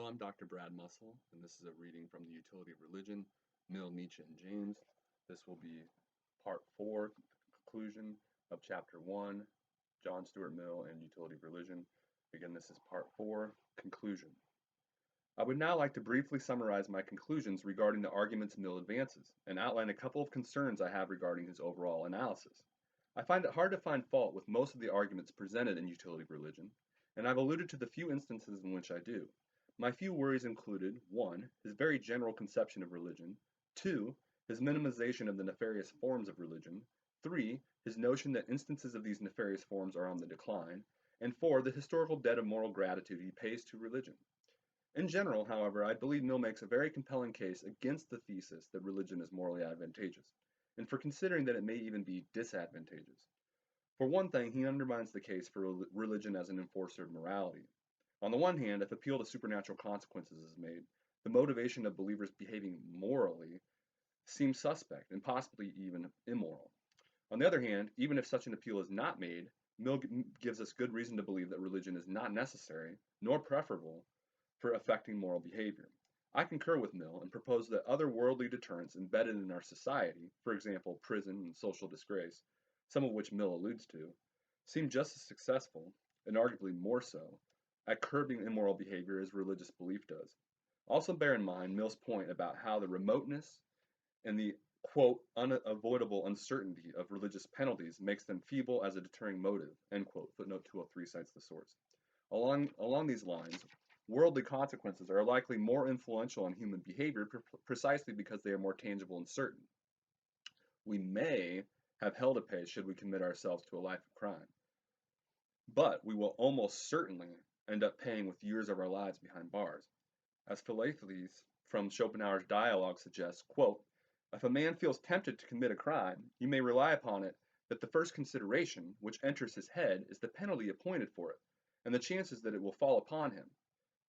I'm Dr. Brad Musil, and this is a reading from The Utility of Religion, Mill, Nietzsche, and James. This will be part 4, the conclusion of chapter 1, John Stuart Mill and Utility of Religion. Again, this is part 4, conclusion. I would now like to briefly summarize my conclusions regarding the arguments Mill advances, and outline a couple of concerns I have regarding his overall analysis. I find it hard to find fault with most of the arguments presented in Utility of Religion, and I've alluded to the few instances in which I do. My few worries included 1. His very general conception of religion, 2. His minimization of the nefarious forms of religion, 3. His notion that instances of these nefarious forms are on the decline, and 4. The historical debt of moral gratitude he pays to religion. In general, however, I believe Mill makes a very compelling case against the thesis that religion is morally advantageous, and for considering that it may even be disadvantageous. For one thing, he undermines the case for religion as an enforcer of morality. On the one hand, if appeal to supernatural consequences is made, the motivation of believers behaving morally seems suspect and possibly even immoral. On the other hand, even if such an appeal is not made, Mill gives us good reason to believe that religion is not necessary nor preferable for affecting moral behavior. I concur with Mill and propose that other worldly deterrents embedded in our society, for example, prison and social disgrace, some of which Mill alludes to, seem just as successful, and arguably more so, at curbing immoral behavior as religious belief does. Also bear in mind Mill's point about how the remoteness and the quote unavoidable uncertainty of religious penalties makes them feeble as a deterring motive, end quote. Footnote 203 cites the source. Along these lines, worldly consequences are likely more influential on human behavior precisely because they are more tangible and certain. We may have hell to pay should we commit ourselves to a life of crime, but we will almost certainly end up paying with years of our lives behind bars. As Philalethes from Schopenhauer's dialogue suggests, quote, if a man feels tempted to commit a crime, you may rely upon it that the first consideration which enters his head is the penalty appointed for it, and the chances that it will fall upon him.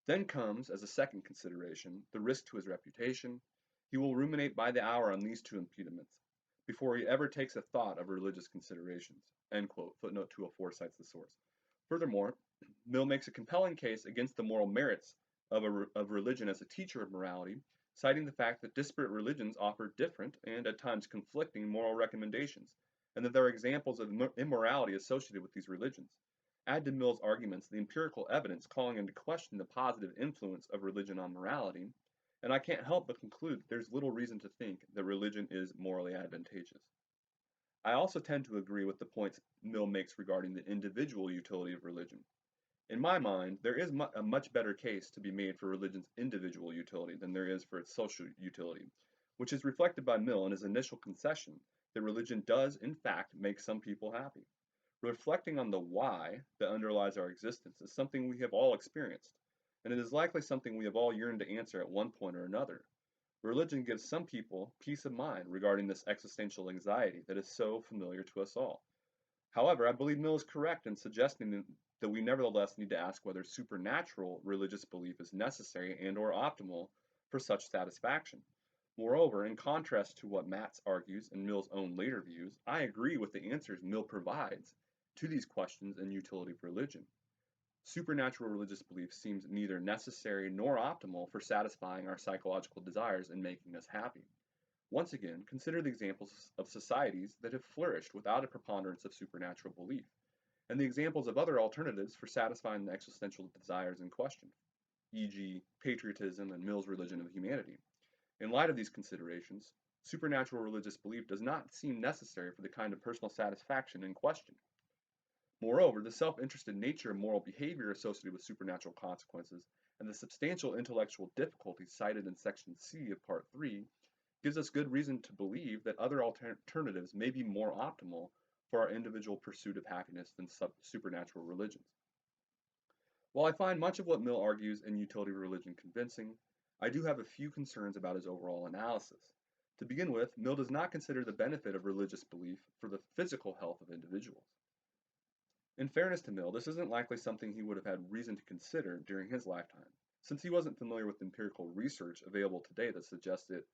Then comes, as a second consideration, the risk to his reputation. He will ruminate by the hour on these two impediments before he ever takes a thought of religious considerations. End quote. Footnote 204 cites the source. Furthermore, Mill makes a compelling case against the moral merits of religion as a teacher of morality, citing the fact that disparate religions offer different and at times conflicting moral recommendations, and that there are examples of immorality associated with these religions. Add to Mill's arguments the empirical evidence calling into question the positive influence of religion on morality, and I can't help but conclude that there's little reason to think that religion is morally advantageous. I also tend to agree with the points Mill makes regarding the individual utility of religion. In my mind, there is a much better case to be made for religion's individual utility than there is for its social utility, which is reflected by Mill in his initial concession that religion does, in fact, make some people happy. Reflecting on the why that underlies our existence is something we have all experienced, and it is likely something we have all yearned to answer at one point or another. Religion gives some people peace of mind regarding this existential anxiety that is so familiar to us all. However, I believe Mill is correct in suggesting that we nevertheless need to ask whether supernatural religious belief is necessary and or optimal for such satisfaction. Moreover, in contrast to what Matz argues in Mill's own later views, I agree with the answers Mill provides to these questions in Utility of Religion. Supernatural religious belief seems neither necessary nor optimal for satisfying our psychological desires and making us happy. Once again, consider the examples of societies that have flourished without a preponderance of supernatural belief, and the examples of other alternatives for satisfying the existential desires in question, e.g., patriotism and Mill's religion of humanity. In light of these considerations, supernatural religious belief does not seem necessary for the kind of personal satisfaction in question. Moreover, the self-interested nature of moral behavior associated with supernatural consequences and the substantial intellectual difficulties cited in Section C of Part 3 gives us good reason to believe that other alternatives may be more optimal for our individual pursuit of happiness than supernatural religions. While I find much of what Mill argues in Utility of Religion convincing, I do have a few concerns about his overall analysis. To begin with, Mill does not consider the benefit of religious belief for the physical health of individuals. In fairness to Mill, this isn't likely something he would have had reason to consider during his lifetime, since he wasn't familiar with empirical research available today that suggests it,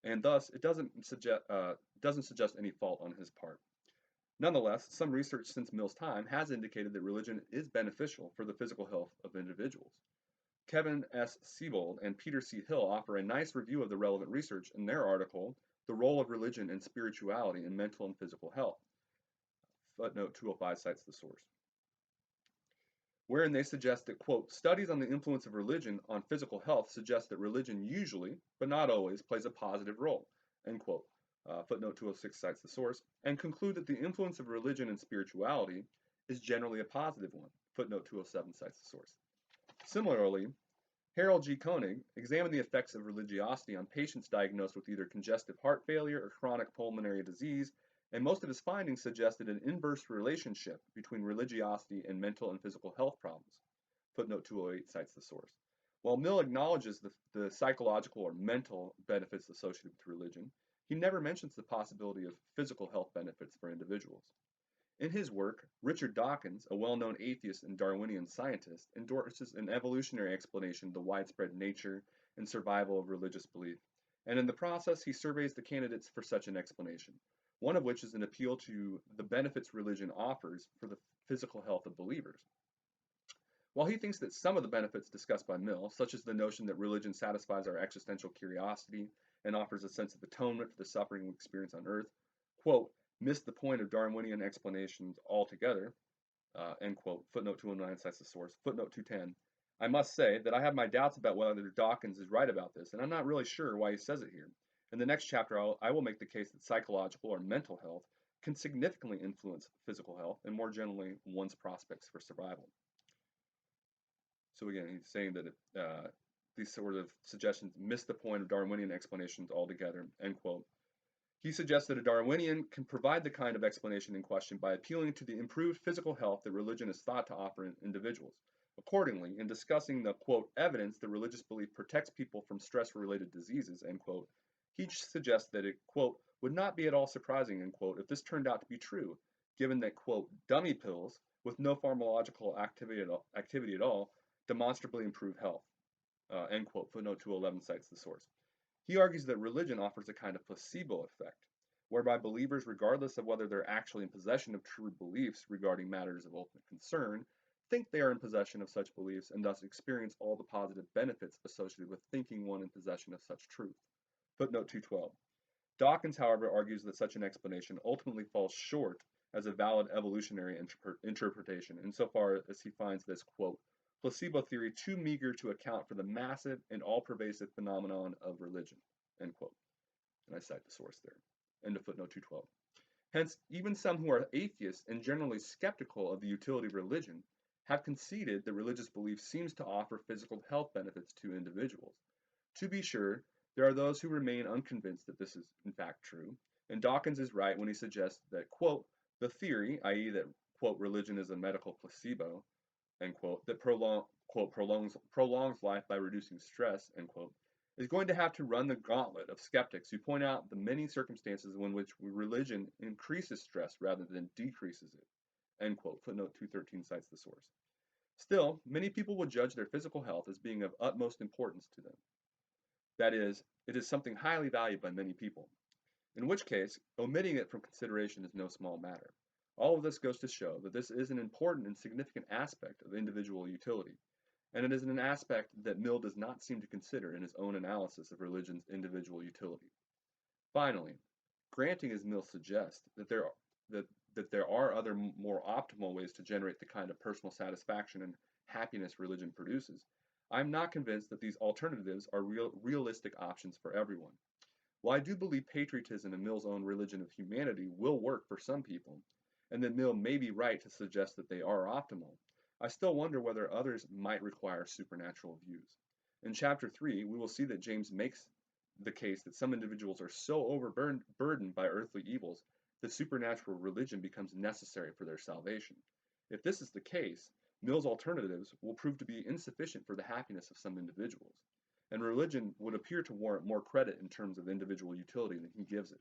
and thus it doesn't suggest any fault on his part. Nonetheless, some research since Mill's time has indicated that religion is beneficial for the physical health of individuals. Kevin S. Siebold and Peter C. Hill offer a nice review of the relevant research in their article, The Role of Religion and Spirituality in Mental and Physical Health. Footnote 205 cites the source. Wherein they suggest that, quote, studies on the influence of religion on physical health suggest that religion usually, but not always, plays a positive role, end quote. Footnote 206 cites the source, and conclude that the influence of religion and spirituality is generally a positive one. Footnote 207 cites the source. Similarly, Harold G. Koenig examined the effects of religiosity on patients diagnosed with either congestive heart failure or chronic pulmonary disease, and most of his findings suggested an inverse relationship between religiosity and mental and physical health problems. Footnote 208 cites the source. While Mill acknowledges the psychological or mental benefits associated with religion, he never mentions the possibility of physical health benefits for individuals. In his work, Richard Dawkins, a well-known atheist and Darwinian scientist, endorses an evolutionary explanation of the widespread nature and survival of religious belief, and in the process he surveys the candidates for such an explanation, one of which is an appeal to the benefits religion offers for the physical health of believers. While he thinks that some of the benefits discussed by Mill, such as the notion that religion satisfies our existential curiosity and offers a sense of atonement for the suffering we experience on earth, quote, miss the point of Darwinian explanations altogether, end quote. Footnote 209 cites the source. Footnote 210. I must say that I have my doubts about whether Dawkins is right about this, and I'm not really sure why he says it here. In the next chapter, I will make the case that psychological or mental health can significantly influence physical health and more generally one's prospects for survival. So again, he's saying that these sort of suggestions miss the point of Darwinian explanations altogether, end quote. He suggests that a Darwinian can provide the kind of explanation in question by appealing to the improved physical health that religion is thought to offer in individuals. Accordingly, in discussing the, quote, evidence that religious belief protects people from stress-related diseases, end quote, he suggests that it, quote, would not be at all surprising, end quote, if this turned out to be true, given that, quote, dummy pills with no pharmacological activity at all demonstrably improve health, end quote. Footnote 211 cites the source. He argues that religion offers a kind of placebo effect, whereby believers, regardless of whether they're actually in possession of true beliefs regarding matters of ultimate concern, think they are in possession of such beliefs and thus experience all the positive benefits associated with thinking one in possession of such truth. Footnote 212. Dawkins, however, argues that such an explanation ultimately falls short as a valid evolutionary interpretation, insofar as he finds this, quote, placebo theory too meager to account for the massive and all-pervasive phenomenon of religion, end quote. And I cite the source there. End of footnote 212. Hence, even some who are atheists and generally skeptical of the utility of religion have conceded that religious belief seems to offer physical health benefits to individuals. To be sure, there are those who remain unconvinced that this is in fact true, and Dawkins is right when he suggests that, quote, the theory, i.e. that, quote, religion is a medical placebo, end quote, that prolongs life by reducing stress, end quote, is going to have to run the gauntlet of skeptics who point out the many circumstances in which religion increases stress rather than decreases it, end quote. Footnote 213 cites the source. Still, many people will judge their physical health as being of utmost importance to them. That is, it is something highly valued by many people, in which case, omitting it from consideration is no small matter. All of this goes to show that this is an important and significant aspect of individual utility, and it is an aspect that Mill does not seem to consider in his own analysis of religion's individual utility. Finally, granting as Mill suggests that there are other more optimal ways to generate the kind of personal satisfaction and happiness religion produces, I am not convinced that these alternatives are realistic options for everyone. While I do believe patriotism and Mill's own religion of humanity will work for some people, and that Mill may be right to suggest that they are optimal, I still wonder whether others might require supernatural views. In Chapter 3, we will see that James makes the case that some individuals are so overburdened by earthly evils that supernatural religion becomes necessary for their salvation. If this is the case, Mill's alternatives will prove to be insufficient for the happiness of some individuals, and religion would appear to warrant more credit in terms of individual utility than he gives it.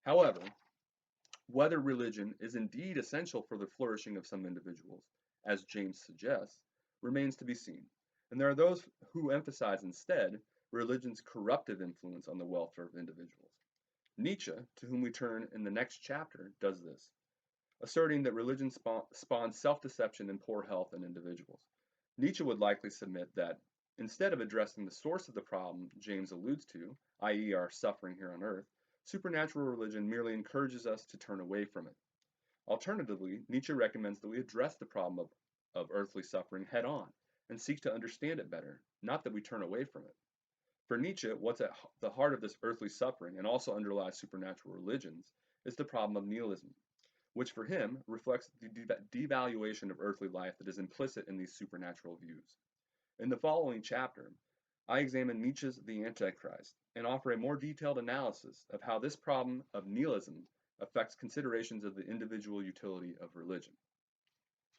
However, whether religion is indeed essential for the flourishing of some individuals, as James suggests, remains to be seen, and there are those who emphasize instead religion's corruptive influence on the welfare of individuals. Nietzsche, to whom we turn in the next chapter, does this, asserting that religion spawns self-deception and poor health in individuals. Nietzsche would likely submit that Instead of addressing the source of the problem James alludes to, i.e., our suffering here on earth, supernatural religion merely encourages us to turn away from it. Alternatively, Nietzsche recommends that we address the problem of earthly suffering head on and seek to understand it better, not that we turn away from it. For Nietzsche, what's at the heart of this earthly suffering and also underlies supernatural religions is the problem of nihilism, which for him reflects the devaluation of earthly life that is implicit in these supernatural views. In the following chapter, I examine Nietzsche's The Antichrist and offer a more detailed analysis of how this problem of nihilism affects considerations of the individual utility of religion.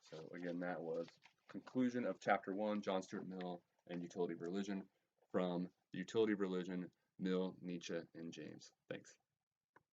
So again, that was conclusion of chapter 1, John Stuart Mill and Utility of Religion, from The Utility of Religion, Mill, Nietzsche, and James. Thanks.